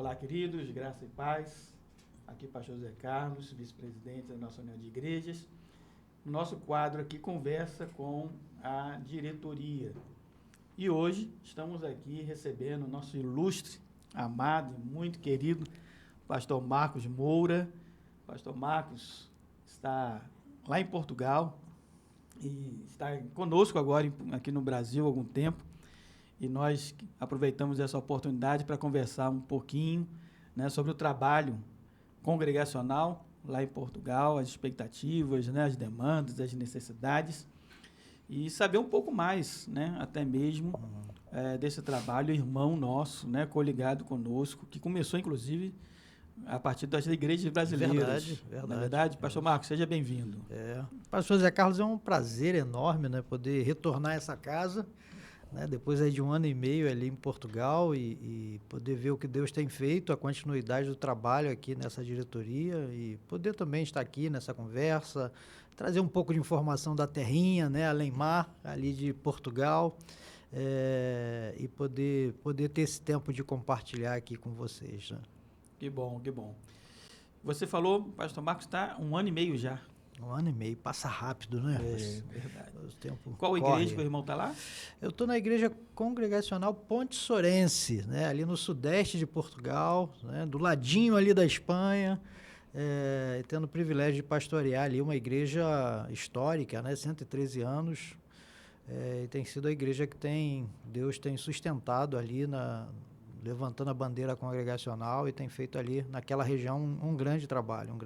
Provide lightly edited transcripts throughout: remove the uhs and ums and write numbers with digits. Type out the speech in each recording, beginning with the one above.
Olá, queridos, graça e paz. Aqui pastor José Carlos, vice-presidente da nossa União de Igrejas. Nosso quadro aqui conversa com a diretoria. E hoje estamos aqui recebendo o nosso ilustre, amado e muito querido pastor Marcos Moura. Pastor Marcos está lá em Portugal e está conosco agora aqui no Brasil há algum tempo. E nós aproveitamos essa oportunidade para conversar um pouquinho, né, sobre o trabalho congregacional lá em Portugal, as expectativas, né, as demandas, as necessidades, e saber um pouco mais, né, até mesmo desse trabalho, irmão nosso, né, coligado conosco, que começou, inclusive, a partir das igrejas brasileiras. Verdade. Na verdade, pastor Marcos, seja bem-vindo. Pastor Zé Carlos, é um prazer enorme, né, poder retornar a essa casa, né, depois aí de 1 ano e meio ali em Portugal e poder ver o que Deus tem feito, a continuidade do trabalho aqui nessa diretoria e poder também estar aqui nessa conversa, trazer um pouco de informação da terrinha, né, além-mar, ali de Portugal, e poder ter esse tempo de compartilhar aqui com vocês, né? Que bom, que bom. Você falou, pastor Marcos, está 1 ano e meio já. 1 ano e meio, passa rápido, né? Verdade. O tempo Qual corre. igreja que o irmão está lá? Eu estou na igreja congregacional Ponte Sorense, né? Ali no sudeste de Portugal, né? Do ladinho ali da Espanha, tendo o privilégio de pastorear ali uma igreja histórica, né? 113 anos, e tem sido a igreja que Deus tem sustentado ali, levantando a bandeira congregacional e tem feito ali naquela região um grande trabalho,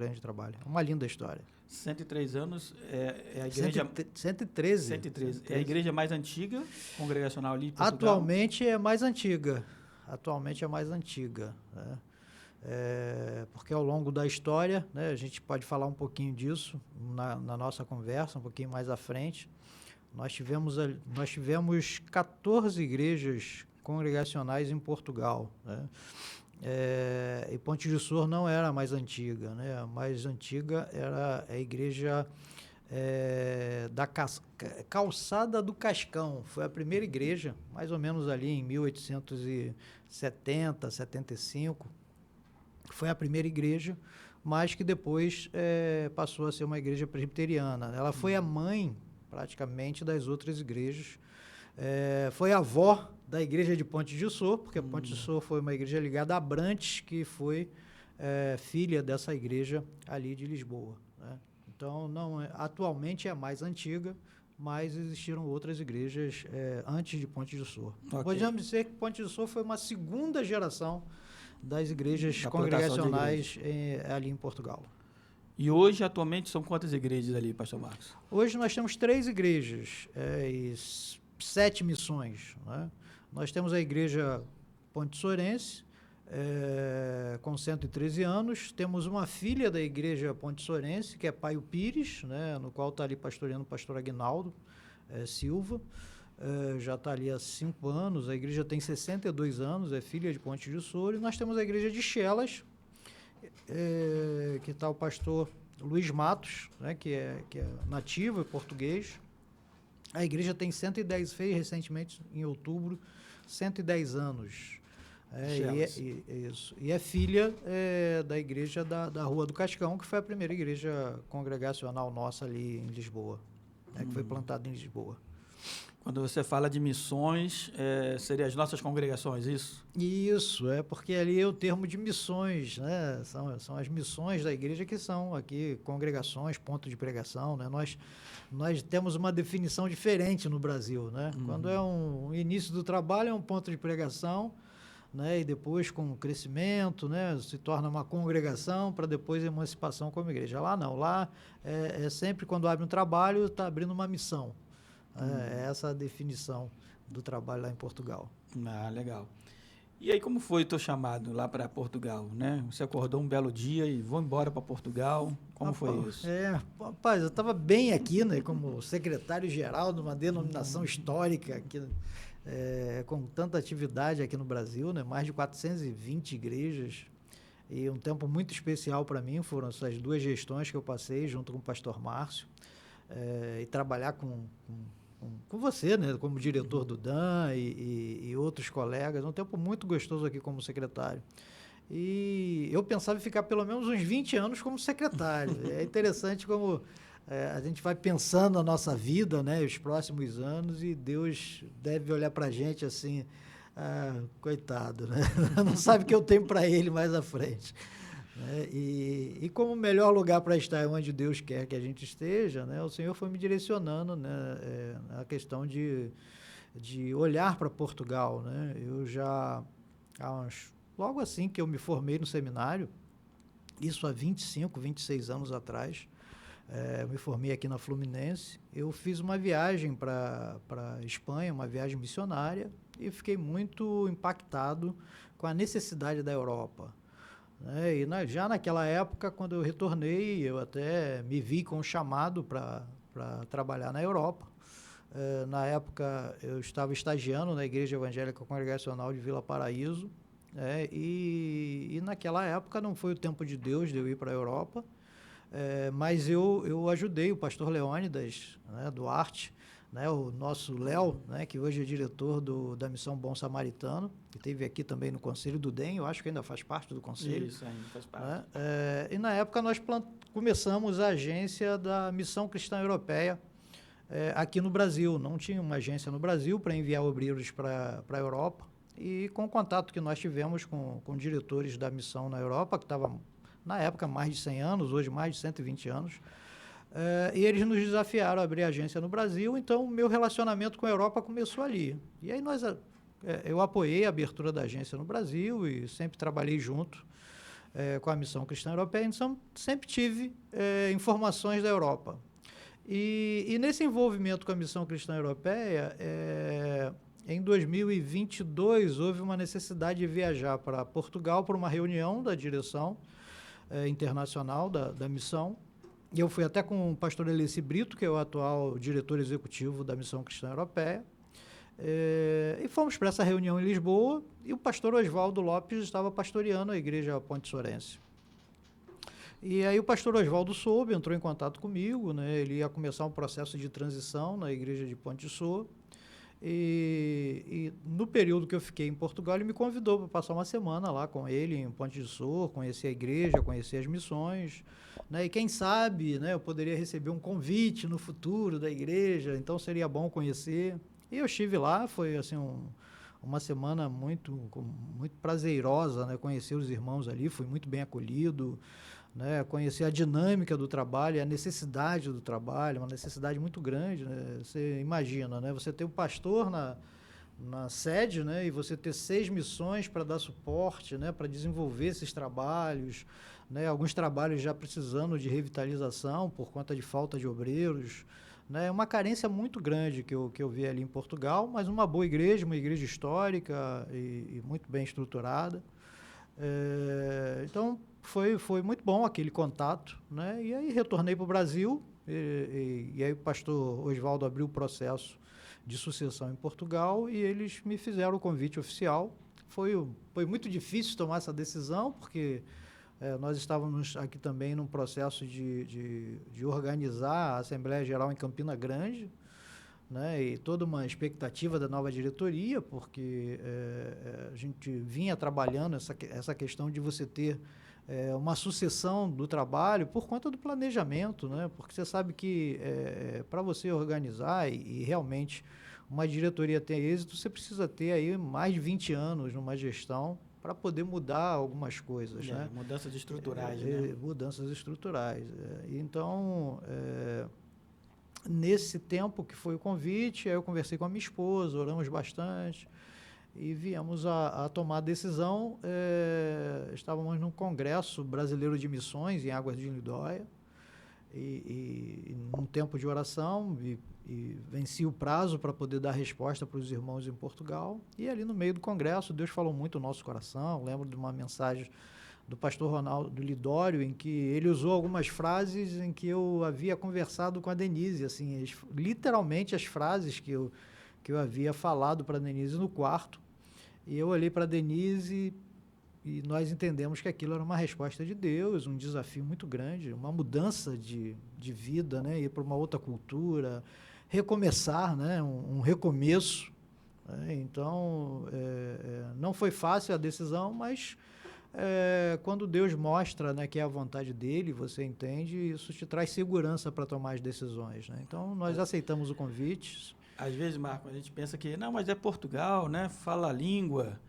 uma linda história. 103 anos, é a igreja... 113. 113. É a igreja mais antiga congregacional ali em Portugal? Atualmente é mais antiga, né? Porque ao longo da história, né, a gente pode falar um pouquinho disso na nossa conversa, um pouquinho mais à frente. Nós tivemos 14 igrejas congregacionais em Portugal, né? E Ponte de Sor não era a mais antiga, né? A mais antiga era a igreja da Calçada do Cascão. Foi a primeira igreja, mais ou menos ali em 1870, 75. Foi a primeira igreja, mas que depois passou a ser uma igreja presbiteriana. Ela foi a mãe, praticamente, das outras igrejas. Foi a avó da igreja de Ponte de Sor, porque Ponte de Sor foi uma igreja ligada a Abrantes, que foi filha dessa igreja ali de Lisboa, né? Então, atualmente é a mais antiga, mas existiram outras igrejas antes de Ponte de Sor. Okay. Podemos dizer que Ponte de Sor foi uma segunda geração das igrejas congregacionais ali em Portugal. E hoje, atualmente, são quantas igrejas ali, pastor Marcos? Hoje nós temos 3 igrejas e 7 missões, né? Nós temos a igreja Ponte Sorense, com 113 anos. Temos uma filha da igreja Ponte Sorense, que é Paio Pires, né, no qual está ali pastoreando o pastor Aguinaldo Silva. Já está ali há 5 anos. A igreja tem 62 anos, é filha de Ponte de Sor. E nós temos a igreja de Chelas, que está o pastor Luiz Matos, né, que é nativo, é português. A igreja tem 110, fez recentemente, em outubro, 110 anos. E é filha da igreja da Rua do Cascão, que foi a primeira igreja congregacional nossa ali em Lisboa, que foi plantada em Lisboa. Quando você fala de missões, seriam as nossas congregações, isso? Isso, porque ali é o termo de missões, né? São as missões da igreja, que são aqui congregações, ponto de pregação, né? Nós temos uma definição diferente no Brasil, né? Quando é um início do trabalho, é um ponto de pregação, né? E depois, com o crescimento, né, se torna uma congregação, para depois a emancipação como igreja. Lá não, lá sempre quando abre um trabalho, está abrindo uma missão. É essa a definição do trabalho lá em Portugal. Ah, legal. E aí, como foi o teu chamado lá para Portugal, né? Você acordou um belo dia e vou embora para Portugal. Como foi isso? Rapaz, eu estava bem aqui, né, como secretário-geral de uma denominação histórica aqui, com tanta atividade aqui no Brasil, né? Mais de 420 igrejas. E um tempo muito especial para mim foram essas 2 gestões que eu passei junto com o pastor Márcio. E trabalhar com você, né, como diretor do DAN e outros colegas, um tempo muito gostoso aqui como secretário. e eu pensava em ficar pelo menos uns 20 anos como secretário. É interessante como a gente vai pensando a nossa vida, né, os próximos anos, e Deus deve olhar para a gente assim, coitado, né? Não sabe o que eu tenho para ele mais à frente. Né? E como o melhor lugar para estar é onde Deus quer que a gente esteja, né, o Senhor foi me direcionando, né, a questão de olhar para Portugal. Né? Eu já, logo assim que eu me formei no seminário, isso há 25, 26 anos atrás, eu me formei aqui na Fluminense, eu fiz uma viagem para Espanha, uma viagem missionária, e fiquei muito impactado com a necessidade da Europa. Né? E já naquela época, quando eu retornei, eu até me vi com um chamado para trabalhar na Europa. Na época, eu estava estagiando na Igreja Evangélica Congregacional de Vila Paraíso, e naquela época não foi o tempo de Deus de eu ir para a Europa, mas eu ajudei o pastor Leônidas, né, Duarte, né, o nosso Léo, né, que hoje é diretor da Missão Bom Samaritano, que esteve aqui também no Conselho do DEM, eu acho que ainda faz parte do Conselho. Isso, ainda faz parte. Né? E na época nós começamos a agência da Missão Cristã Europeia aqui no Brasil. Não tinha uma agência no Brasil para enviar obreiros para a Europa, e com o contato que nós tivemos com diretores da missão na Europa, que estavam na época mais de 100 anos, hoje mais de 120 anos, e eles nos desafiaram a abrir a agência no Brasil. Então o meu relacionamento com a Europa começou ali. E aí eu apoiei a abertura da agência no Brasil e sempre trabalhei junto com a Missão Cristã Europeia, então sempre tive informações da Europa. E nesse envolvimento com a Missão Cristã Europeia, em 2022 houve uma necessidade de viajar para Portugal para uma reunião da direção internacional da missão. E eu fui até com o pastor Elici Brito, que é o atual diretor executivo da Missão Cristã Europeia, e fomos para essa reunião em Lisboa, e o pastor Oswaldo Lopes estava pastoreando a igreja Ponte Sorense. E aí o pastor Oswaldo soube, entrou em contato comigo, né? Ele ia começar um processo de transição na igreja de Ponte Sor, e no período que eu fiquei em Portugal, ele me convidou para passar uma semana lá com ele em Ponte de Sor, conhecer a igreja, conhecer as missões, né? E quem sabe, né, eu poderia receber um convite no futuro da igreja, então seria bom conhecer. E eu estive lá, foi assim uma semana muito prazerosa, né? Conhecer os irmãos ali, fui muito bem acolhido, né, conhecer a dinâmica do trabalho, a necessidade do trabalho, uma necessidade muito grande. Né? Você imagina, né, você ter um pastor na sede, né, e você ter 6 missões para dar suporte, né, para desenvolver esses trabalhos, né, alguns trabalhos já precisando de revitalização por conta de falta de obreiros. Né, uma carência muito grande que eu vi ali em Portugal, mas uma boa igreja, uma igreja histórica e muito bem estruturada. Então, foi muito bom aquele contato, né? E aí retornei para o Brasil, e aí o pastor Oswaldo abriu o processo de sucessão em Portugal, e eles me fizeram o convite oficial. Foi muito difícil tomar essa decisão, porque nós estávamos aqui também num processo de organizar a Assembleia Geral em Campina Grande, né, e toda uma expectativa da nova diretoria, porque a gente vinha trabalhando essa questão de você ter uma sucessão do trabalho por conta do planejamento, né, porque você sabe que para você organizar e realmente uma diretoria ter êxito, você precisa ter aí mais de 20 anos numa gestão para poder mudar algumas coisas. Né? Mudanças estruturais. Né? Mudanças estruturais. Então, nesse tempo que foi o convite, aí eu conversei com a minha esposa, oramos bastante e viemos a tomar a decisão. Estávamos num congresso brasileiro de missões em Águas de Lindóia, e num tempo de oração, e venci o prazo para poder dar resposta para os irmãos em Portugal, e ali no meio do congresso Deus falou muito no nosso coração. Lembro de uma mensagem do pastor Ronaldo Lidório, em que ele usou algumas frases em que eu havia conversado com a Denise, assim, literalmente as frases que eu havia falado para a Denise no quarto, e eu olhei para a Denise e nós entendemos que aquilo era uma resposta de Deus, um desafio muito grande, uma mudança de vida, né? Ir para uma outra cultura, recomeçar, né? Um recomeço. Né? Então, não foi fácil a decisão, mas quando Deus mostra, né, que é a vontade dele, você entende, isso te traz segurança para tomar as decisões, né? Então, nós aceitamos o convite. Às vezes, Marco, a gente pensa que, não, mas é Portugal, né? Fala a língua,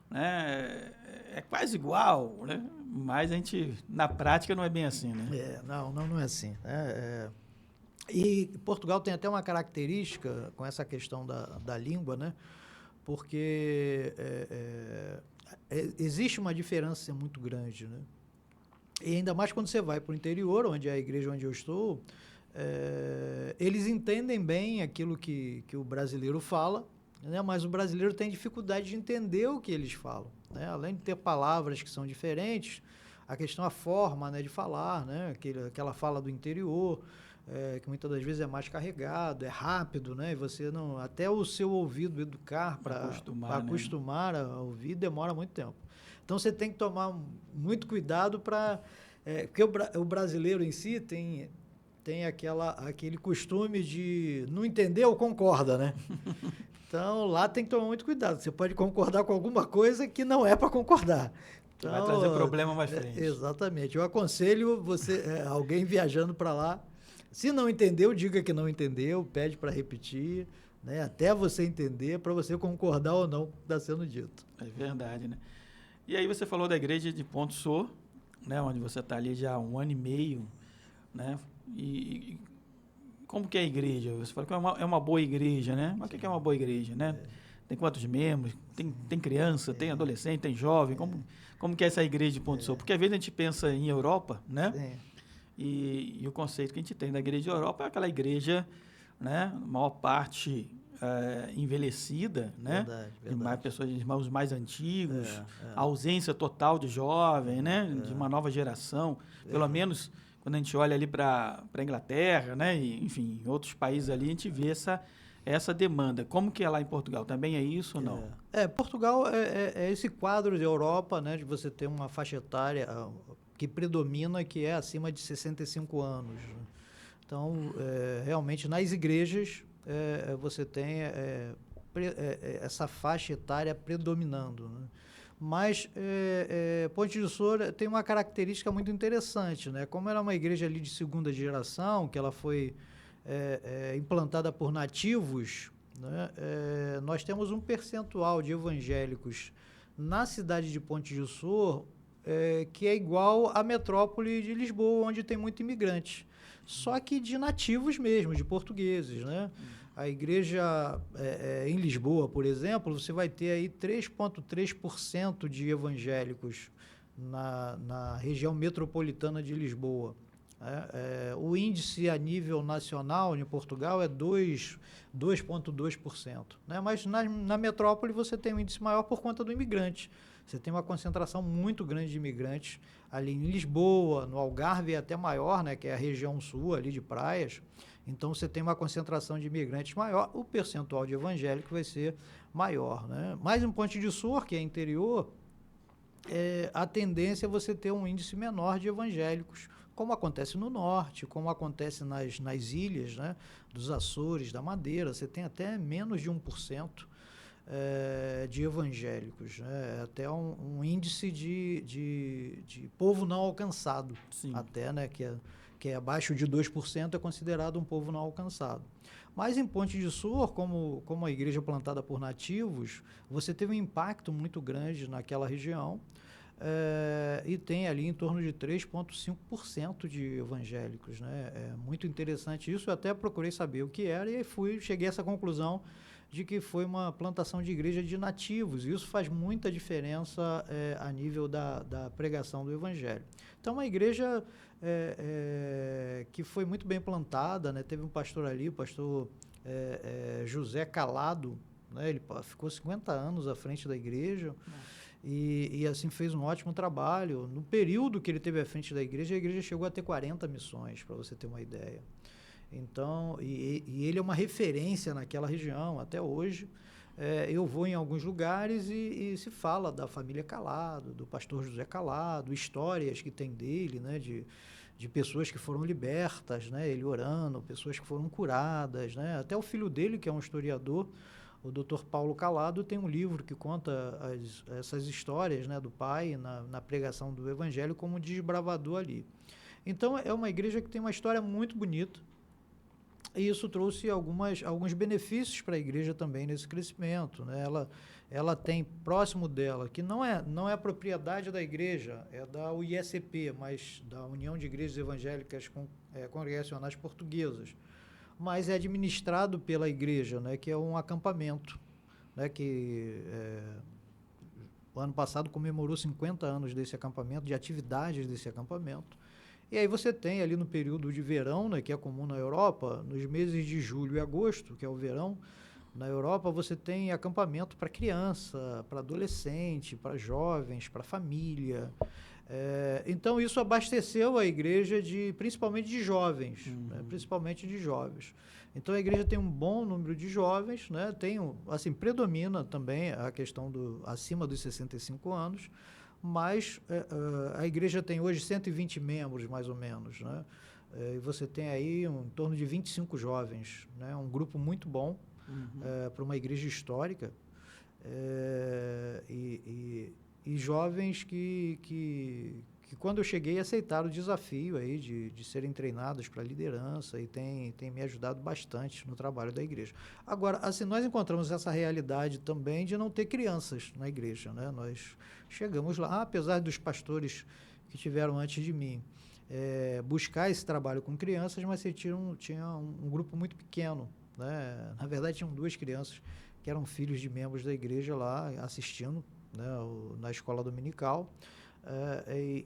né? É quase igual, né? Mas a gente, na prática, não é bem assim, né? Não é assim. E Portugal tem até uma característica com essa questão da língua, né? Porque existe uma diferença muito grande, né? E ainda mais quando você vai para o interior, onde é a igreja onde eu estou, eles entendem bem aquilo que o brasileiro fala, né? Mas o brasileiro tem dificuldade de entender o que eles falam, né? Além de ter palavras que são diferentes, a questão, a forma, né, de falar, né? Aquela fala do interior, que muitas das vezes é mais carregado, é rápido, né? E você não, até o seu ouvido educar para acostumar a ouvir demora muito tempo. Então você tem que tomar muito cuidado para, porque o brasileiro em si tem aquele costume de não entender ou concorda, né? Então lá tem que tomar muito cuidado. Você pode concordar com alguma coisa que não é para concordar. Então, vai trazer problema mais frente. Exatamente. Eu aconselho alguém viajando para lá. Se não entendeu, diga que não entendeu, pede para repetir, né? Até você entender, para você concordar ou não com o que está sendo dito. É verdade, né? E aí você falou da igreja de Ponte Sor, né? Onde você está ali já há 1 ano e meio, né? E como que é a igreja? Você falou que é uma boa igreja, né? Mas o que é uma boa igreja, né? Tem quantos membros? Tem criança, tem adolescente, tem jovem? Como que é essa igreja de Ponte Sor? Porque às vezes a gente pensa em Europa, né? E o conceito que a gente tem da igreja da Europa é aquela igreja, né, maior parte envelhecida, né? Verdade. Mais pessoas, irmãos mais antigos, a ausência total de jovem, né? De uma nova geração. Pelo menos quando a gente olha ali para a Inglaterra, né? E, enfim, em outros países ali, a gente vê essa demanda. Como que é lá em Portugal? Também é isso ou não? Portugal é esse quadro de Europa, né? De você ter uma faixa etária que predomina, que é acima de 65 anos. Então, realmente, nas igrejas, você tem essa faixa etária predominando, né? Mas Ponte de Sor tem uma característica muito interessante, né? Como era uma igreja ali de segunda geração, que ela foi implantada por nativos, né? Nós temos um percentual de evangélicos na cidade de Ponte de Sor que é igual à metrópole de Lisboa, onde tem muito imigrante. Só que de nativos mesmo, de portugueses, né? A igreja em Lisboa, por exemplo, você vai ter aí 3,3% de evangélicos na região metropolitana de Lisboa. O índice a nível nacional em Portugal é 2,2%. Né? Mas na metrópole você tem um índice maior por conta do imigrante. Você tem uma concentração muito grande de imigrantes ali em Lisboa, no Algarve é até maior, né, que é a região sul ali de praias. Então você tem uma concentração de imigrantes maior, o percentual de evangélico vai ser maior, né? Mas em Ponte de Sor, que é interior, a tendência é você ter um índice menor de evangélicos, como acontece no norte, como acontece nas ilhas, né, dos Açores, da Madeira, você tem até menos de 1%. De evangélicos, né? Até um índice de povo não alcançado. Sim. Até, né? Que é abaixo de 2% é considerado um povo não alcançado. Mas em Ponte de Sor, como a igreja plantada por nativos, você teve um impacto muito grande naquela região e tem ali em torno de 3,5% de evangélicos, né? É muito interessante isso, eu até procurei saber o que era e cheguei a essa conclusão de que foi uma plantação de igreja de nativos. Isso faz muita diferença a nível da pregação do evangelho. Então, uma igreja que foi muito bem plantada, né? Teve um pastor ali, o pastor José Calado, né? Ele ficou 50 anos à frente da igreja e assim fez um ótimo trabalho. No período que ele teve à frente da igreja, a igreja chegou a ter 40 missões, para você ter uma ideia. Então, e ele é uma referência naquela região até hoje. Eu vou em alguns lugares e se fala da família Calado, do pastor José Calado, histórias que tem dele, né, de pessoas que foram libertas, né, ele orando, pessoas que foram curadas, né, até o filho dele, que é um historiador, O Dr. Paulo Calado tem um livro que conta essas histórias, né, do pai na pregação do Evangelho como desbravador ali. Então, é uma igreja que tem uma história muito bonita, e isso trouxe alguns benefícios para a igreja também nesse crescimento, né? Ela tem próximo dela, que não é propriedade da igreja, é da UISP, mas da União de Igrejas Evangélicas Congregacionais Portuguesas, mas é administrado pela igreja, né? Que é um acampamento, né? O ano passado comemorou 50 anos desse acampamento, de atividades desse acampamento. E aí você tem ali no período de verão, né, que é comum na Europa, nos meses de julho e agosto, que é o verão, na Europa você tem acampamento para criança, para adolescente, para jovens, para família. Então isso abasteceu a igreja principalmente de jovens, né, principalmente de jovens. Então a igreja tem um bom número de jovens, né, predomina também a questão acima dos 65 anos, mas a igreja tem hoje 120 membros, mais ou menos, né? E você tem aí em torno de 25 jovens, né? Um grupo muito bom para uma igreja histórica, e jovens que quando eu cheguei aceitaram o desafio aí de serem treinados para liderança e tem me ajudado bastante no trabalho da igreja. Agora, assim, nós encontramos essa realidade também de não ter crianças na igreja, né? Nós chegamos lá, apesar dos pastores que tiveram antes de mim buscar esse trabalho com crianças, mas tinha um grupo muito pequeno, né? Na verdade, tinham 2 crianças que eram filhos de membros da igreja lá assistindo, né, na escola dominical.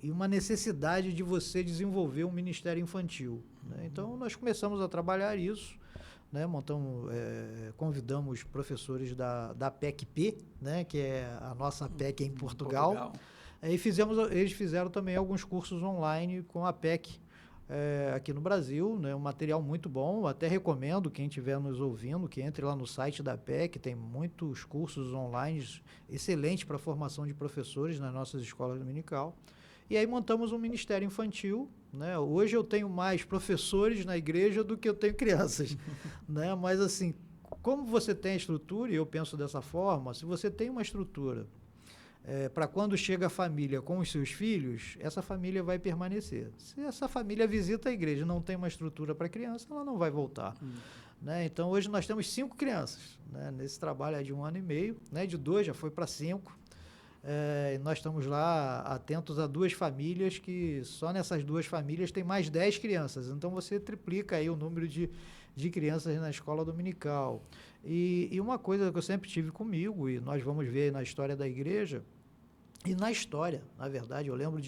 E uma necessidade de você desenvolver um ministério infantil, né? Então, nós começamos a trabalhar isso, né? Convidamos professores da PEC-P, né? Que é a nossa PEC em Portugal. Eles fizeram também alguns cursos online com a PEC aqui no Brasil, né? Um material muito bom, até recomendo quem estiver nos ouvindo que entre lá no site da PEC, tem muitos cursos online excelentes para a formação de professores nas nossas escolas dominical. E aí montamos um ministério infantil, né? Hoje eu tenho mais professores na igreja do que eu tenho crianças, né? Mas assim, como você tem a estrutura, e eu penso dessa forma, se você tem uma estrutura para quando chega a família com os seus filhos, essa família vai permanecer. Se essa família visita a igreja e não tem uma estrutura para criança, ela não vai voltar. Né? Então, hoje nós temos 5 crianças, né? Nesse trabalho de 1 ano e meio, né? De 2 já foi para 5. Nós estamos lá atentos a 2 famílias, que só nessas 2 famílias tem mais 10 crianças. Então, você triplica aí o número de crianças na escola dominical. E uma coisa que eu sempre tive comigo, e nós vamos ver na história da igreja, e na história, na verdade, eu lembro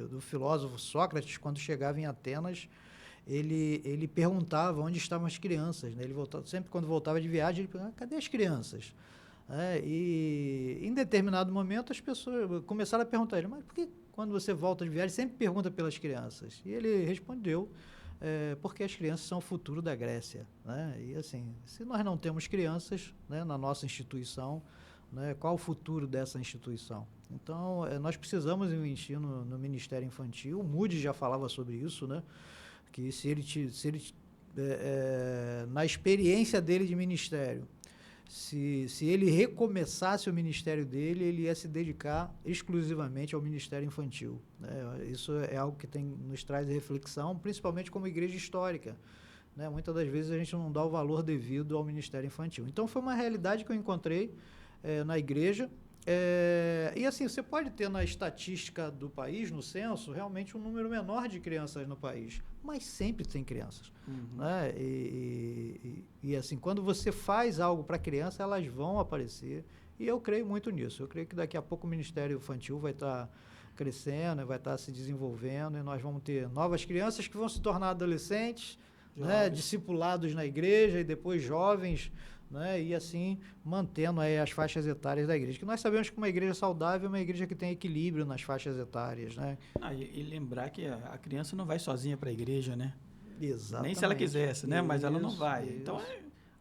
do filósofo Sócrates, quando chegava em Atenas, ele perguntava onde estavam as crianças, né? Ele sempre quando voltava de viagem, ele perguntava, cadê as crianças? E em determinado momento as pessoas começaram a perguntar a ele, mas por que quando você volta de viagem sempre pergunta pelas crianças? E ele respondeu, porque as crianças são o futuro da Grécia, né? E assim, se nós não temos crianças, né, na nossa instituição, né, qual o futuro dessa instituição? Então, nós precisamos investir no Ministério Infantil. O Moody já falava sobre isso, né? Que se ele na experiência dele de ministério, se ele recomeçasse o ministério dele, ele ia se dedicar exclusivamente ao Ministério Infantil, né? Isso é algo que nos traz reflexão, principalmente como igreja histórica, né? Muitas das vezes a gente não dá o valor devido ao Ministério Infantil. Então, foi uma realidade que eu encontrei na igreja. E assim, você pode ter na estatística do país, no censo, realmente um número menor de crianças no país, mas sempre tem crianças, né? E assim, quando você faz algo para criança, elas vão aparecer, e eu creio muito nisso. Eu creio que daqui a pouco o Ministério Infantil vai estar crescendo, vai estar se desenvolvendo, e nós vamos ter novas crianças que vão se tornar adolescentes, né? Discipulados na igreja, e depois jovens, né? E assim, mantendo aí as faixas etárias da igreja. Que nós sabemos que uma igreja saudável é uma igreja que tem equilíbrio nas faixas etárias, né? E lembrar que a criança não vai sozinha para a igreja, né? Exatamente. Nem se ela quisesse, né? Mas ela não vai. Isso. Então,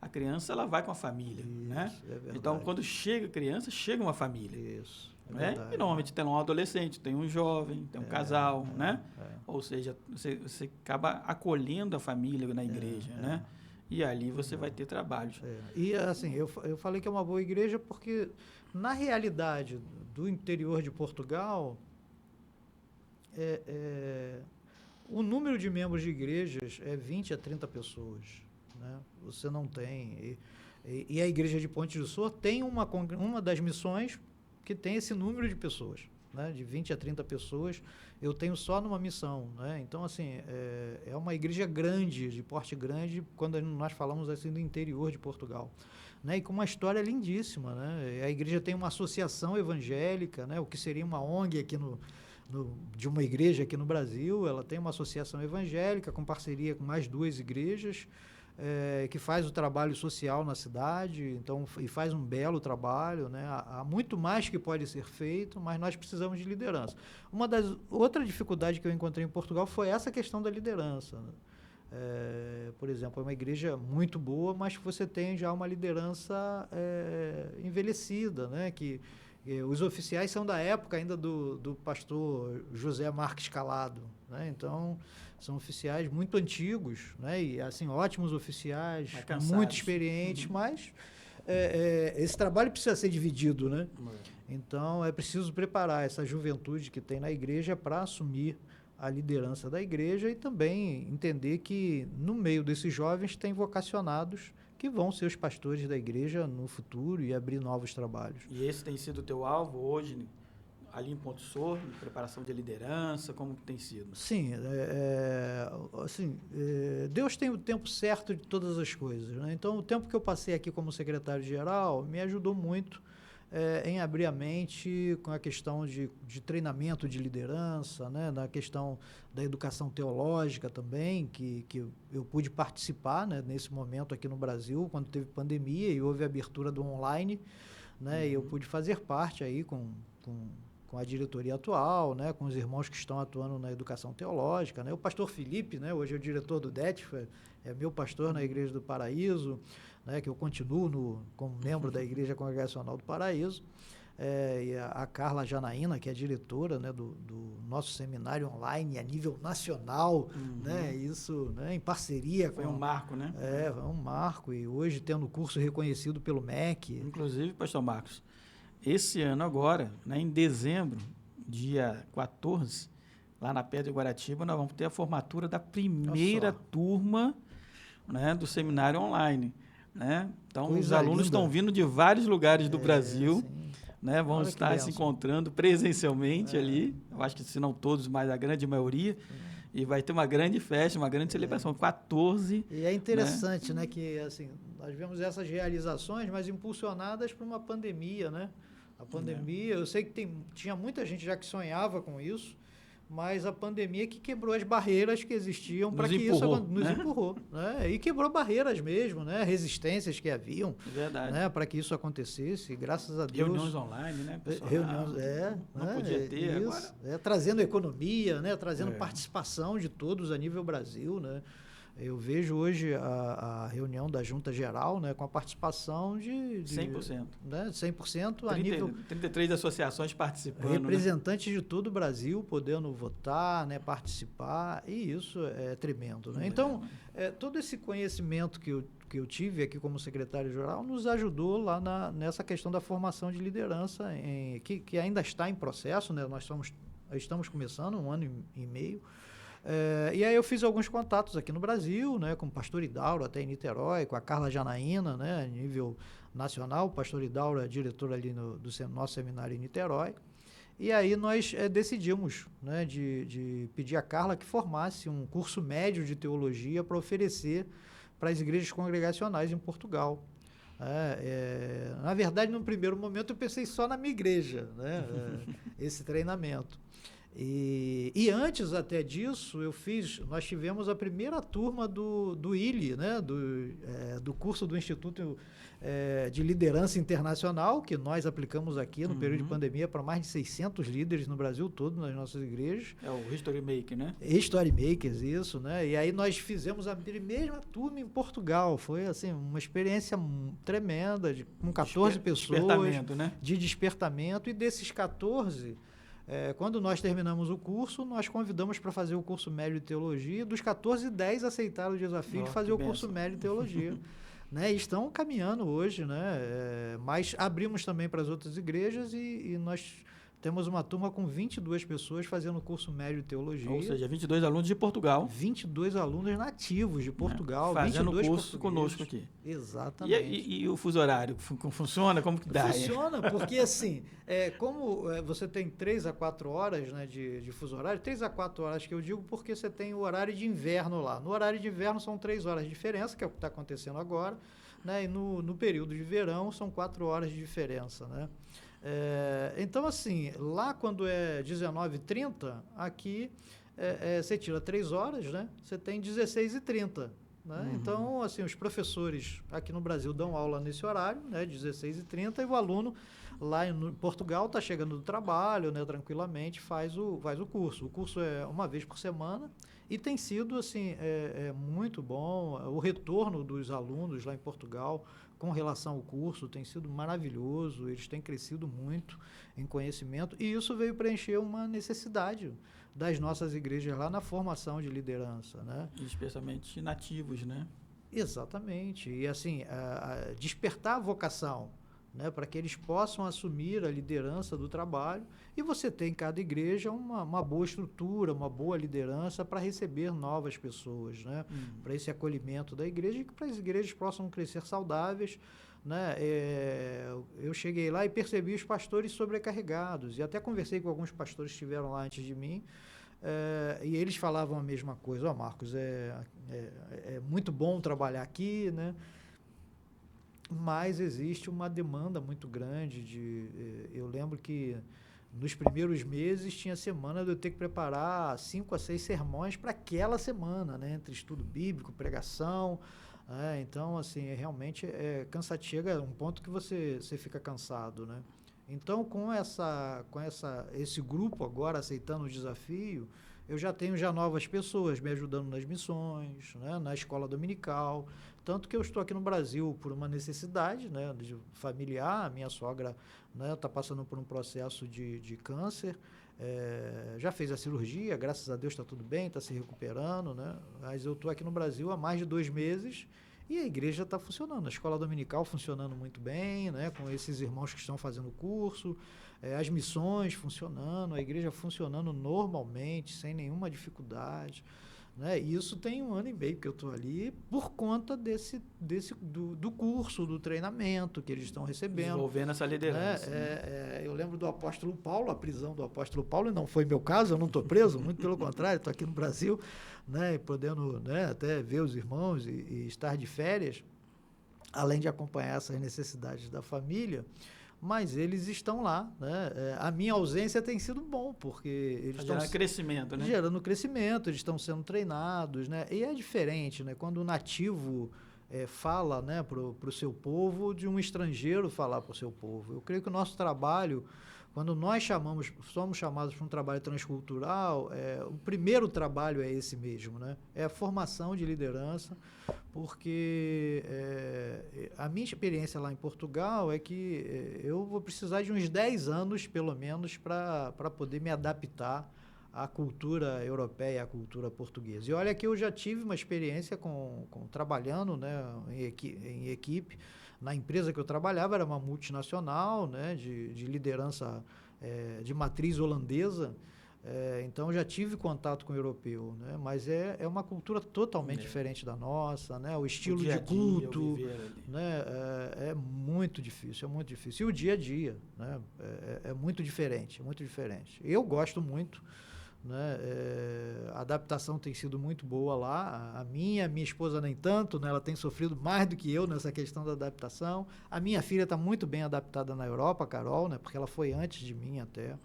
a criança, ela vai com a família, né? É então, quando chega a criança, chega uma família. Isso. Né? E normalmente tem um adolescente, tem um jovem, tem um casal, né? Ou seja, você acaba acolhendo a família na igreja, né? e ali você vai ter trabalhos. E assim, eu falei que é uma boa igreja porque, na realidade do interior de Portugal, o número de membros de igrejas é 20 a 30 pessoas. Né? Você não tem... E a igreja de Ponte do Sul tem uma das missões que tem esse número de pessoas, né? De 20 a 30 pessoas. Eu tenho só numa missão. Né? Então, assim, é uma igreja grande, de porte grande, quando nós falamos assim do interior de Portugal. Né? E com uma história lindíssima. Né? A igreja tem uma associação evangélica, né? O que seria uma ONG aqui de uma igreja aqui no Brasil. Ela tem uma associação evangélica com parceria com mais 2 igrejas, que faz o trabalho social na cidade, então, e faz um belo trabalho. Né? Há muito mais que pode ser feito, mas nós precisamos de liderança. Outra dificuldade que eu encontrei em Portugal foi essa questão da liderança. Né? Por exemplo, é uma igreja muito boa, mas você tem já uma liderança envelhecida, né? Que os oficiais são da época ainda do pastor José Marques Calado, né? Então, são oficiais muito antigos, né? E assim, ótimos oficiais, muito experientes, mas esse trabalho precisa ser dividido, né? Então, é preciso preparar essa juventude que tem na igreja para assumir a liderança da igreja e também entender que no meio desses jovens tem vocacionados que vão ser os pastores da igreja no futuro e abrir novos trabalhos. E esse tem sido o teu alvo hoje, ali em Ponte Sordo, preparação de liderança, como que tem sido? Sim, Deus tem o tempo certo de todas as coisas. Né? Então, o tempo que eu passei aqui como secretário-geral me ajudou muito em abrir a mente com a questão de treinamento de liderança, né? Na questão da educação teológica também, que eu pude participar, né? Nesse momento aqui no Brasil, quando teve pandemia e houve a abertura do online, né? E eu pude fazer parte aí com a diretoria atual, né? Com os irmãos que estão atuando na educação teológica, né? O pastor Felipe, né? Hoje é o diretor do DET, é meu pastor na Igreja do Paraíso, né, que eu continuo como membro da Igreja Congregacional do Paraíso, e a Carla Janaína, que é diretora, né, do nosso seminário online a nível nacional, né, isso, né, em parceria Foi um marco, né? Foi um marco, e hoje tendo curso reconhecido pelo MEC. Inclusive, pastor Marcos, esse ano agora, né, em dezembro, dia 14, lá na Pedra de Guaratiba, nós vamos ter a formatura da primeira turma, né, do seminário online. Né? Então, os alunos estão vindo de vários lugares do Brasil, né? Vão estar se encontrando presencialmente ali, eu acho que se não todos, mas a grande maioria, e vai ter uma grande festa, uma grande celebração, 14. E é interessante, né, que assim, nós vemos essas realizações, mas impulsionadas por uma pandemia, né? A pandemia, eu sei que tinha muita gente já que sonhava com isso, mas a pandemia que quebrou as barreiras que existiam para que isso nos empurrou, né? E quebrou barreiras mesmo, né? Resistências que haviam, né? Para que isso acontecesse. Graças a Deus. Reuniões online, né? Reuniões, não podia ter isso, agora. Trazendo economia, né? Trazendo participação de todos a nível Brasil, né? Eu vejo hoje a reunião da Junta Geral, né, com a participação de 100%. Né, 100% a nível... 33 associações participando. Representantes, né, de todo o Brasil podendo votar, né, participar, e isso é tremendo. Né? Então, todo esse conhecimento que eu tive aqui como secretário-geral nos ajudou lá nessa questão da formação de liderança, que ainda está em processo, né? Nós estamos começando, 1 ano e meio. E aí eu fiz alguns contatos aqui no Brasil, né, com o pastor Idauro até em Niterói, com a Carla Janaína, né, a nível nacional. O pastor Idauro é diretor ali do nosso seminário em Niterói. E aí nós decidimos, né, de pedir a Carla que formasse um curso médio de teologia para oferecer para as igrejas congregacionais em Portugal. Na verdade, no primeiro momento eu pensei só na minha igreja, né, esse treinamento. E antes até disso, nós tivemos a primeira turma do ILE, né, do curso do Instituto de Liderança Internacional, que nós aplicamos aqui no período de pandemia para mais de 600 líderes no Brasil todo, nas nossas igrejas. É o History Maker, né? History Makers, isso, né? E aí nós fizemos a mesma turma em Portugal. Foi, assim, uma experiência tremenda, com 14 pessoas. Despertamento, né? De despertamento. E desses 14... Quando nós terminamos o curso, nós convidamos para fazer o curso médio de teologia. Dos 14, 10 aceitaram o desafio de fazer o curso médio de teologia. Né? E estão caminhando hoje, né? Mas abrimos também para as outras igrejas e nós temos uma turma com 22 pessoas fazendo o curso médio de teologia. Ou seja, 22 alunos de Portugal. 22 alunos nativos de Portugal. Fazendo o curso conosco aqui. Exatamente. E o fuso horário? Funciona? Como que dá? Funciona, porque assim, como você tem 3 a 4 horas, né, de fuso horário, 3 a 4 horas que eu digo porque você tem o horário de inverno lá. No horário de inverno são 3 horas de diferença, que é o que está acontecendo agora, né, e no período de verão são 4 horas de diferença, né? Então, assim, lá quando é 19h30, aqui você tira 3 horas, né? Você tem 16h30. Né? Então, assim, os professores aqui no Brasil dão aula nesse horário, né, 16h30, e o aluno lá em Portugal está chegando do trabalho, né, tranquilamente, faz o curso. O curso é uma vez por semana e tem sido assim, muito bom. O retorno dos alunos lá em Portugal com relação ao curso tem sido maravilhoso, eles têm crescido muito em conhecimento e isso veio preencher uma necessidade das nossas igrejas lá na formação de liderança, né? Especialmente nativos, né? Exatamente. E assim, despertar a vocação, né, para que eles possam assumir a liderança do trabalho. E você tem em cada igreja uma boa estrutura, uma boa liderança para receber novas pessoas, né? Para esse acolhimento da igreja e que para as igrejas possam crescer saudáveis. Né? Eu cheguei lá e percebi os pastores sobrecarregados e até conversei com alguns pastores que estiveram lá antes de mim e eles falavam a mesma coisa. Marcos, é muito bom trabalhar aqui, né? Mas existe uma demanda muito grande. Eu lembro que nos primeiros meses tinha semana de eu ter que preparar 5 a 6 sermões para aquela semana, né? Entre estudo bíblico, pregação. Então, assim, realmente cansativo, chega a um ponto que você fica cansado, né? Então, com esse grupo agora aceitando o desafio, eu já tenho novas pessoas me ajudando nas missões, né, na escola dominical, tanto que eu estou aqui no Brasil por uma necessidade, né, familiar. A minha sogra está passando por um processo de câncer, já fez a cirurgia, graças a Deus está tudo bem, está se recuperando, né, mas eu estou aqui no Brasil há mais de 2 meses e a igreja está funcionando, a escola dominical funcionando muito bem, né, com esses irmãos que estão fazendo o curso, as missões funcionando, a igreja funcionando normalmente, sem nenhuma dificuldade, né? E isso tem 1 ano e meio que eu estou ali por conta do curso, do treinamento que eles estão recebendo. Desenvolvendo essa liderança. Eu lembro do apóstolo Paulo, a prisão do apóstolo Paulo, e não foi meu caso, eu não estou preso, muito pelo contrário, estou aqui no Brasil, né, e podendo, né, até ver os irmãos e estar de férias, além de acompanhar essas necessidades da família. Mas eles estão lá, né? A minha ausência tem sido bom, porque eles estão gerando crescimento, né? Gerando crescimento, eles estão sendo treinados, né? E é diferente, né? Quando o nativo fala, né, para o seu povo, de um estrangeiro falar para o seu povo. Eu creio que o nosso trabalho, quando nós somos chamados para um trabalho transcultural, o primeiro trabalho é esse mesmo, né? É a formação de liderança, porque a minha experiência lá em Portugal é que eu vou precisar de uns 10 anos, pelo menos, para poder me adaptar à cultura europeia, à cultura portuguesa. E olha que eu já tive uma experiência trabalhando, né, em equipe. Na empresa que eu trabalhava era uma multinacional, né, de liderança de matriz holandesa, então já tive contato com o europeu, né, mas é uma cultura totalmente diferente da nossa, né, o estilo de culto, né, é muito difícil, E o dia a dia, né, é muito diferente, Eu gosto muito, né, a adaptação tem sido muito boa lá, a minha esposa nem tanto, né, ela tem sofrido mais do que eu nessa questão da adaptação. A minha filha está muito bem adaptada na Europa, a Carol, né, porque ela foi antes de mim até,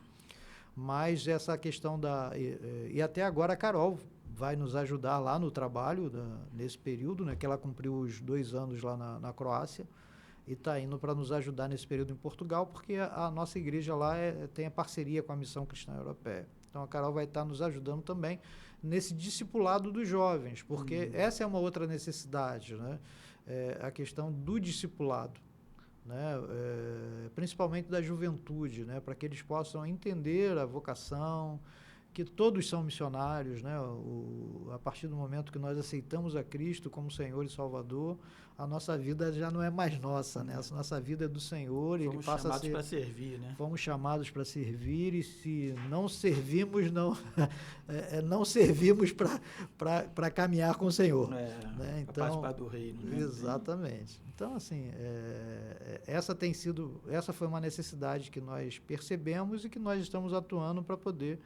mas essa questão e até agora a Carol vai nos ajudar lá no trabalho nesse período, né, que ela cumpriu os 2 anos lá na Croácia e está indo para nos ajudar nesse período em Portugal, porque a nossa igreja lá tem a parceria com a Missão Cristã Europeia. Então, a Carol vai estar nos ajudando também nesse discipulado dos jovens, porque essa é uma outra necessidade, né? A questão do discipulado, né, principalmente da juventude, né, para que eles possam entender a vocação, que todos são missionários, né, a partir do momento que nós aceitamos a Cristo como Senhor e Salvador, a nossa vida já não é mais nossa, né, a nossa vida é do Senhor, Fomos ele passa a ser... chamados para servir, né? Fomos chamados para servir e se não servimos, não servimos para caminhar com o Senhor. Né? Para participar do reino. Né? Exatamente. Então, assim, essa foi uma necessidade que nós percebemos e que nós estamos atuando para poder,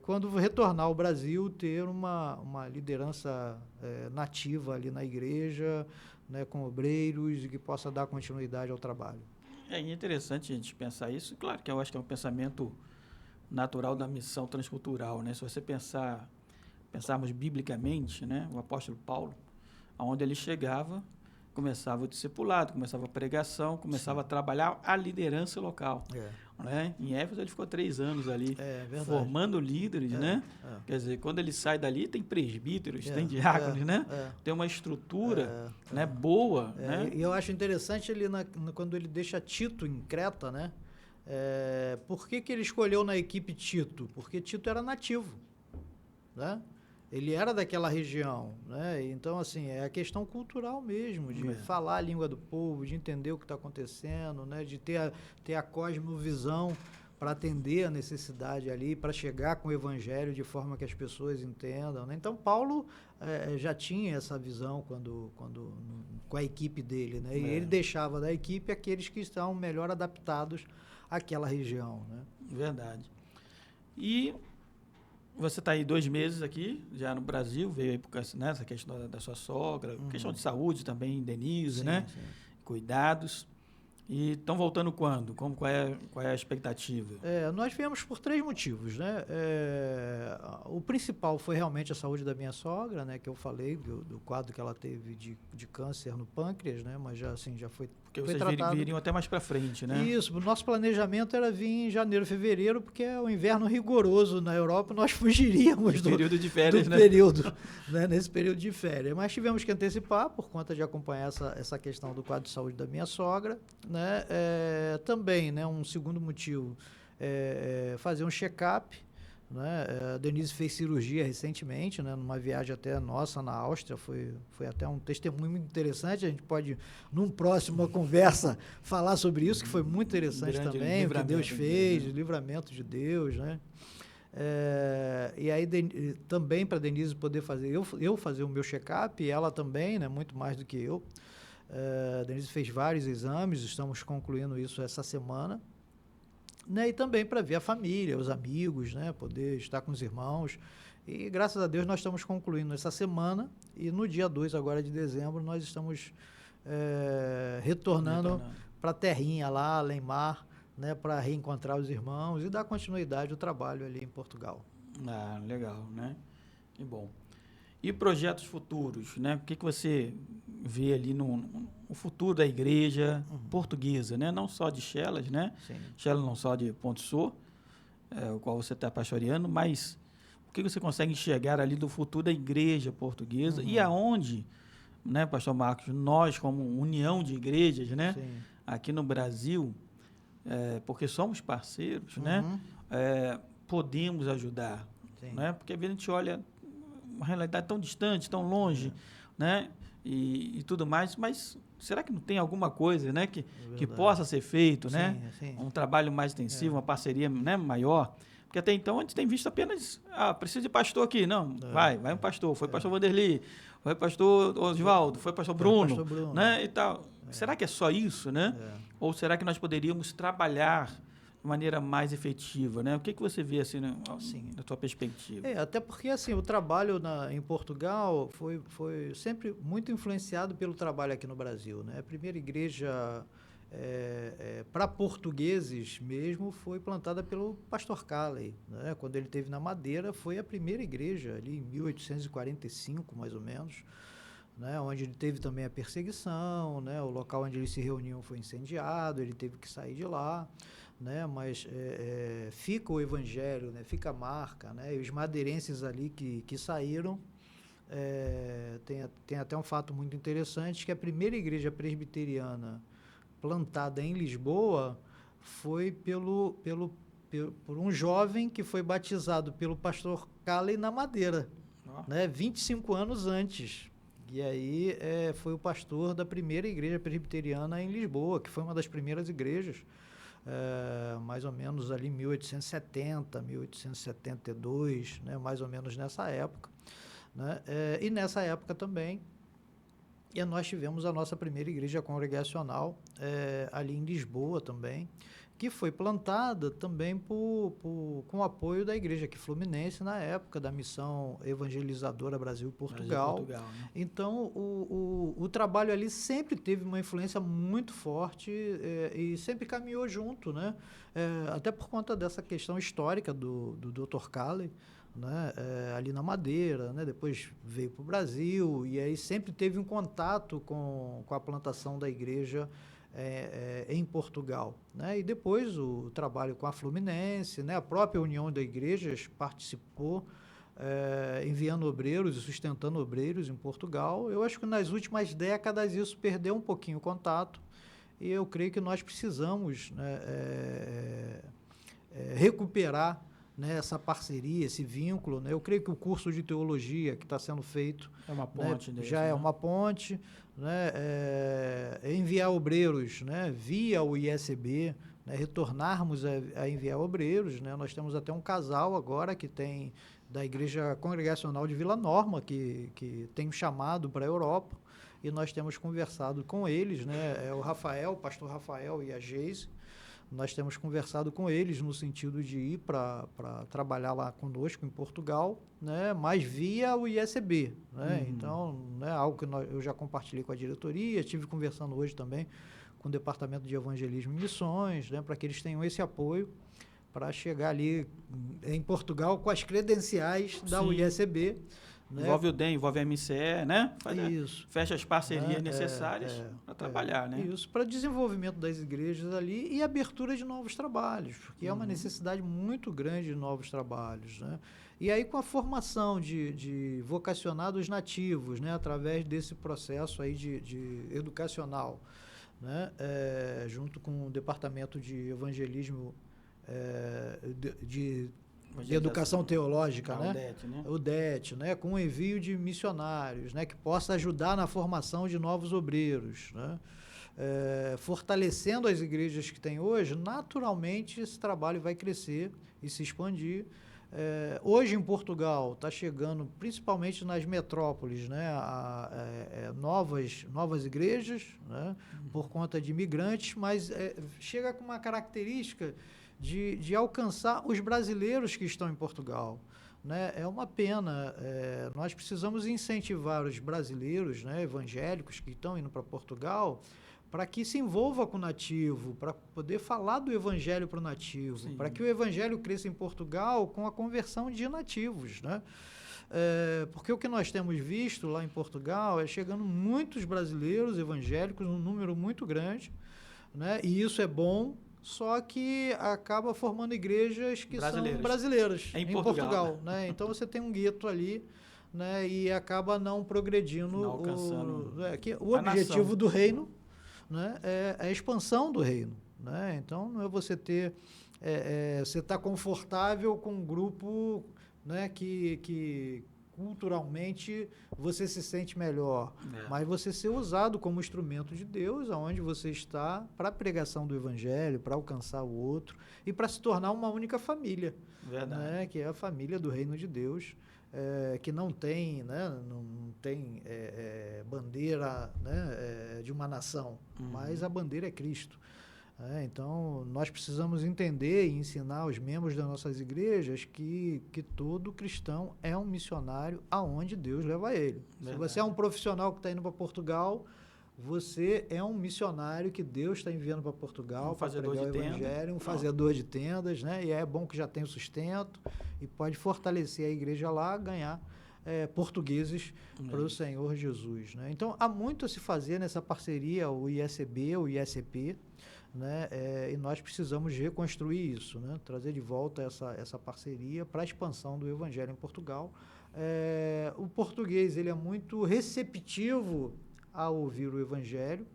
quando retornar ao Brasil, ter uma liderança nativa ali na igreja, né, com obreiros e que possa dar continuidade ao trabalho. É interessante a gente pensar isso. Claro que eu acho que é um pensamento natural da missão transcultural, né? Se você pensarmos biblicamente, né? O apóstolo Paulo, aonde ele chegava, começava o discipulado, começava a pregação, começava a trabalhar a liderança local. Né? Em Éfeso ele ficou 3 anos ali formando líderes, né? Quer dizer, quando ele sai dali tem presbíteros, tem diáconos, né? Tem uma estrutura, né? Boa, né? E eu acho interessante ele quando ele deixa Tito em Creta, né? Por que ele escolheu na equipe Tito? Porque Tito era nativo, né? Ele era daquela região, né? Então, assim, é a questão cultural mesmo, de falar a língua do povo, de entender o que está acontecendo, né? De ter a cosmovisão para atender a necessidade ali, para chegar com o evangelho de forma que as pessoas entendam, né? Então, Paulo já tinha essa visão com a equipe dele, né? E ele deixava da equipe aqueles que estão melhor adaptados àquela região, né? Verdade. E você está aí 2 meses aqui, já no Brasil, veio aí por causa, né, essa questão da sua sogra, questão de saúde também, Denise, né? Sim. Cuidados. E estão voltando quando? Qual é a expectativa? Nós viemos por 3 motivos, né? O principal foi realmente a saúde da minha sogra, né? Que eu falei do quadro que ela teve de câncer no pâncreas, né? Mas já foi porque vocês viriam até mais para frente, né? Isso. O nosso planejamento era vir em janeiro, fevereiro, porque é o inverno rigoroso na Europa, nós fugiríamos do período de férias, do né? período, né? Nesse período de férias. Mas tivemos que antecipar por conta de acompanhar essa questão do quadro de saúde da minha sogra, né? Também, né, um segundo motivo fazer um check-up, né? A Denise fez cirurgia recentemente, né, numa viagem até nossa na Áustria, foi até um testemunho muito interessante, a gente pode, num próxima conversa, falar sobre isso, que foi muito interessante também, o que Deus fez, o livramento de Deus, né? E aí também para a Denise poder fazer, eu fazer o meu check-up, e ela também, né, muito mais do que eu. A Denise fez vários exames, estamos concluindo isso essa semana, né? E também para ver a família, os amigos, né? Poder estar com os irmãos. E graças a Deus nós estamos concluindo essa semana e no dia 2 agora de dezembro nós estamos retornando para a terrinha lá, Lemar, né? Para reencontrar os irmãos e dar continuidade ao trabalho ali em Portugal. Ah, legal, né? Que bom. E projetos futuros, né? O que você vê ali no futuro da igreja portuguesa, né? Não só de Chelas, né? Chelas não só de Ponte Sor, o qual você está pastoreando, mas o que você consegue enxergar ali do futuro da igreja portuguesa e aonde, né, pastor Marcos, nós como união de igrejas, né? Aqui no Brasil, porque somos parceiros, né? Podemos ajudar, né? Porque às vezes a gente olha uma realidade tão distante, tão longe, né? E tudo mais, mas será que não tem alguma coisa, né, que possa ser feito, né? Um trabalho mais intensivo, uma parceria, né, maior? Porque até então a gente tem visto apenas, precisa de pastor aqui. Não, vai um pastor. Foi pastor Vanderly, foi pastor Osvaldo, foi pastor Bruno, né, e tal. Será que é só isso, né? Ou será que nós poderíamos trabalhar de maneira mais efetiva, né? O que você vê assim, na tua perspectiva? Até porque assim o trabalho em Portugal foi sempre muito influenciado pelo trabalho aqui no Brasil, né? A primeira igreja para portugueses mesmo foi plantada pelo pastor Calley, né? Quando ele esteve na Madeira, foi a primeira igreja ali em 1845 mais ou menos, né? Onde ele teve também a perseguição, né? O local onde eles se reuniam foi incendiado, ele teve que sair de lá, né? Mas fica o evangelho, né? Fica a marca, né? E os madeirenses ali que saíram, tem até um fato muito interessante, que a primeira igreja presbiteriana plantada em Lisboa foi por um jovem que foi batizado pelo pastor Calley na Madeira, né, 25 anos antes. E aí foi o pastor da primeira igreja presbiteriana em Lisboa, que foi uma das primeiras igrejas, mais ou menos ali 1870, 1872, né, mais ou menos nessa época. Né, e nessa época também, nós tivemos a nossa primeira igreja congregacional ali em Lisboa também, que foi plantada também com o apoio da igreja aqui fluminense na época da missão evangelizadora Brasil-Portugal. Né? Então, o trabalho ali sempre teve uma influência muito forte e sempre caminhou junto, né? Até por conta dessa questão histórica do Dr. Calley, né? Ali na Madeira, né? Depois veio para o Brasil e aí sempre teve um contato com a plantação da igreja em Portugal, né? E depois o trabalho com a Fluminense, né? A própria União de Igrejas participou enviando obreiros e sustentando obreiros em Portugal. Eu acho que nas últimas décadas isso perdeu um pouquinho o contato e eu creio que nós precisamos, né, recuperar, né, essa parceria, esse vínculo, né? Eu creio que o curso de teologia que está sendo feito é uma ponte, né, já é uma ponte, né? Enviar obreiros, né, via o ISB, né, retornarmos a enviar obreiros, né? Nós temos até um casal agora que tem da Igreja Congregacional de Vila Norma, que tem um chamado para a Europa, e nós temos conversado com eles, né? O pastor Rafael e a Geise. Nós temos conversado com eles no sentido de ir para trabalhar lá conosco em Portugal, né, mas via o ISB. Né? Então, né, algo que eu já compartilhei com a diretoria, estive conversando hoje também com o Departamento de Evangelismo e Missões, né, para que eles tenham esse apoio para chegar ali em Portugal com as credenciais da ISB. Né? Envolve o DEM, envolve a MCE, né? Isso. Fecha as parcerias necessárias para trabalhar, né? Isso, para desenvolvimento das igrejas ali e abertura de novos trabalhos, porque é uma necessidade muito grande de novos trabalhos, né? E aí com a formação de vocacionados nativos, né? Através desse processo aí de educacional, né? Junto com o Departamento de Evangelismo de educação teológica, né? O DET, né? Com o envio de missionários, né? Que possa ajudar na formação de novos obreiros, né? Fortalecendo as igrejas que tem hoje, naturalmente esse trabalho vai crescer e se expandir. Hoje em Portugal está chegando, principalmente nas metrópoles, né? Novas igrejas, né? Por conta de imigrantes, mas chega com uma característica de alcançar os brasileiros que estão em Portugal. Né? É uma pena, nós precisamos incentivar os brasileiros, né, evangélicos que estão indo para Portugal, para que se envolva com o nativo, para poder falar do evangelho para o nativo, para que o evangelho cresça em Portugal com a conversão de nativos. Né? Porque o que nós temos visto lá em Portugal é chegando muitos brasileiros evangélicos, um número muito grande, né? E isso é bom, só que acaba formando igrejas que são brasileiras em Portugal, né? Então você tem um gueto ali, né? E acaba não progredindo, não alcançando o objetivo nação do reino, né? É a expansão do reino, né? Então não é você ter você está confortável com um grupo, né? Que culturalmente você se sente melhor, mas você ser usado como instrumento de Deus, aonde você está, para a pregação do evangelho, para alcançar o outro e para se tornar uma única família, né? Que é a família do reino de Deus, que não tem, né? Não tem bandeira, né? De uma nação, mas a bandeira é Cristo. Então, nós precisamos entender e ensinar os membros das nossas igrejas que todo cristão é um missionário aonde Deus leva ele. Se você é um profissional que está indo para Portugal, você é um missionário que Deus está enviando para Portugal para pregar o evangelho, um fazedor de tendas, né? E é bom que já tem o sustento e pode fortalecer a igreja lá, ganhar portugueses para o Senhor Jesus. Né? Então, há muito a se fazer nessa parceria, o ISB, o ISP, né? E nós precisamos reconstruir isso, né? Trazer de volta essa parceria para a expansão do evangelho em Portugal. O português ele é muito receptivo a ouvir o evangelho,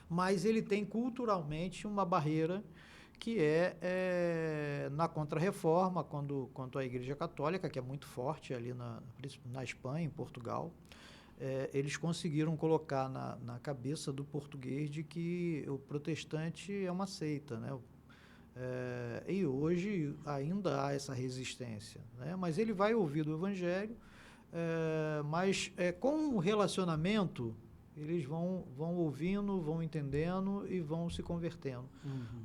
mas ele tem culturalmente uma barreira que é na Contra-Reforma, quanto à Igreja Católica, que é muito forte ali na Espanha, em Portugal, eles conseguiram colocar na cabeça do português de que o protestante é uma seita, né? E hoje ainda há essa resistência, né? Mas ele vai ouvir do Evangelho, mas com o relacionamento eles vão ouvindo, vão entendendo e vão se convertendo.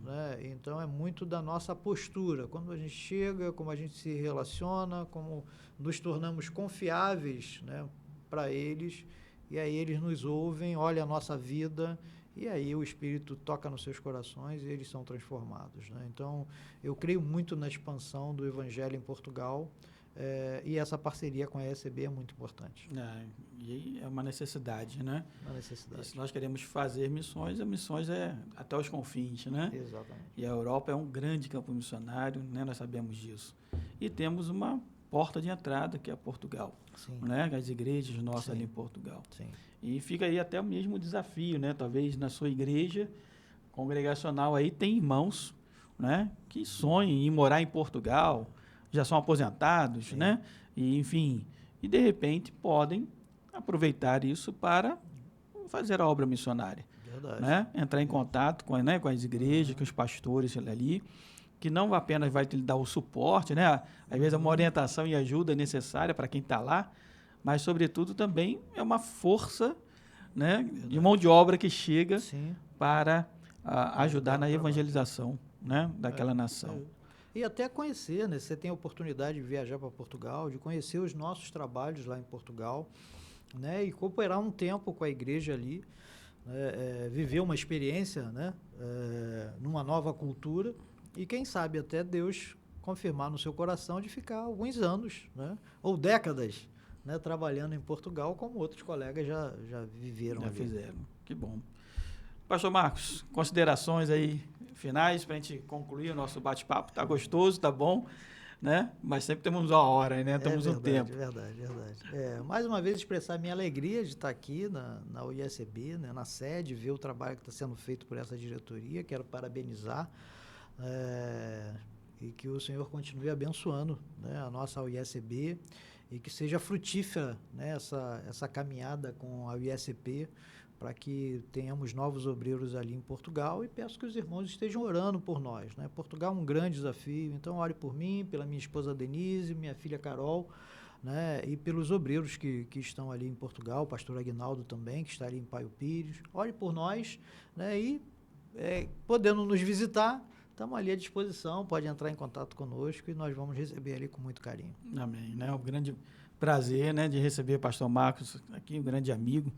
Né? Então é muito da nossa postura, quando a gente chega, como a gente se relaciona, como nos tornamos confiáveis, né, para eles, e aí eles nos ouvem, olham a nossa vida, e aí o Espírito toca nos seus corações e eles são transformados. Né? Então eu creio muito na expansão do Evangelho em Portugal, e essa parceria com a ESB é muito importante. E é uma necessidade, né? Uma necessidade. E se nós queremos fazer missões, a missões é até os confins, né? Exatamente. E a Europa é um grande campo missionário, né? Nós sabemos disso. E temos uma porta de entrada, que é Portugal. Sim. Né? As igrejas nossas Sim. ali em Portugal. Sim. E fica aí até o mesmo desafio, né? Talvez na sua igreja congregacional aí tem irmãos, né, que sonham em morar em Portugal, já são aposentados, Sim. né? E, enfim, e de repente podem aproveitar isso para fazer a obra missionária. Verdade. Né? Entrar em contato com as igrejas, com os pastores ali, que não apenas vai te dar o suporte, né? Às vezes é uma orientação e ajuda necessária para quem está lá, mas, sobretudo, também é uma força, né, de mão de obra que chega Sim. para ajudar na evangelização, né, daquela nação. E até conhecer, né? Você tem a oportunidade de viajar para Portugal, de conhecer os nossos trabalhos lá em Portugal, né? E cooperar um tempo com a igreja ali, viver uma experiência, né? Numa nova cultura e quem sabe até Deus confirmar no seu coração de ficar alguns anos, né? Ou décadas, né? Trabalhando em Portugal, como outros colegas já viveram. Já fizeram. Que bom. Pastor Marcos, considerações aí finais para a gente concluir o nosso bate-papo. Tá gostoso, tá bom, né? Mas sempre temos uma hora, né? Temos um tempo. Verdade. Mais uma vez expressar a minha alegria de estar aqui na UISB, né, na sede, ver o trabalho que está sendo feito por essa diretoria. Quero parabenizar e que o Senhor continue abençoando, né, a nossa UISB e que seja frutífera, né, essa caminhada com a UISP, para que tenhamos novos obreiros ali em Portugal, e peço que os irmãos estejam orando por nós, né? Portugal é um grande desafio, então ore por mim, pela minha esposa Denise, minha filha Carol, né? E pelos obreiros que estão ali em Portugal, o pastor Aguinaldo também, que está ali em Paio Pires. Ore por nós, né? E podendo nos visitar, estamos ali à disposição, pode entrar em contato conosco e nós vamos receber ali com muito carinho. Amém. Né? Um grande prazer, né, de receber o pastor Marcos aqui, um grande amigo,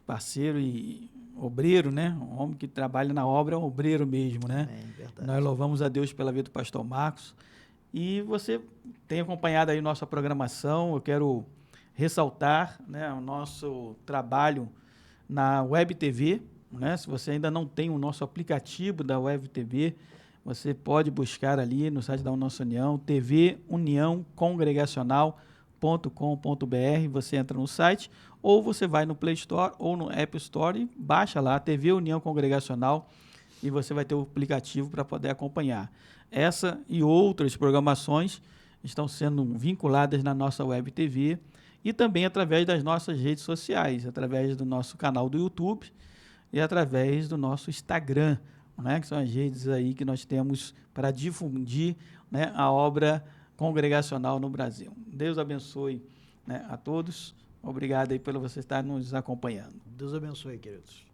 parceiro e obreiro, né? Um homem que trabalha na obra é um obreiro mesmo, né? Amém, verdade. Nós louvamos a Deus pela vida do pastor Marcos. E você tem acompanhado aí nossa programação. Eu quero ressaltar, né, o nosso trabalho na Web TV, né? Se você ainda não tem o nosso aplicativo da Web TV, você pode buscar ali no site da Nossa União, TV União Congregacional.com.br. Você entra no site, ou você vai no Play Store ou no App Store e baixa lá TV União Congregacional e você vai ter o aplicativo para poder acompanhar. Essa e outras programações estão sendo vinculadas na nossa Web TV e também através das nossas redes sociais, através do nosso canal do YouTube e através do nosso Instagram, né, que são as redes aí que nós temos para difundir, né, a obra congregacional no Brasil. Deus abençoe, né, a todos. Obrigado aí por você estar nos acompanhando. Deus abençoe, queridos.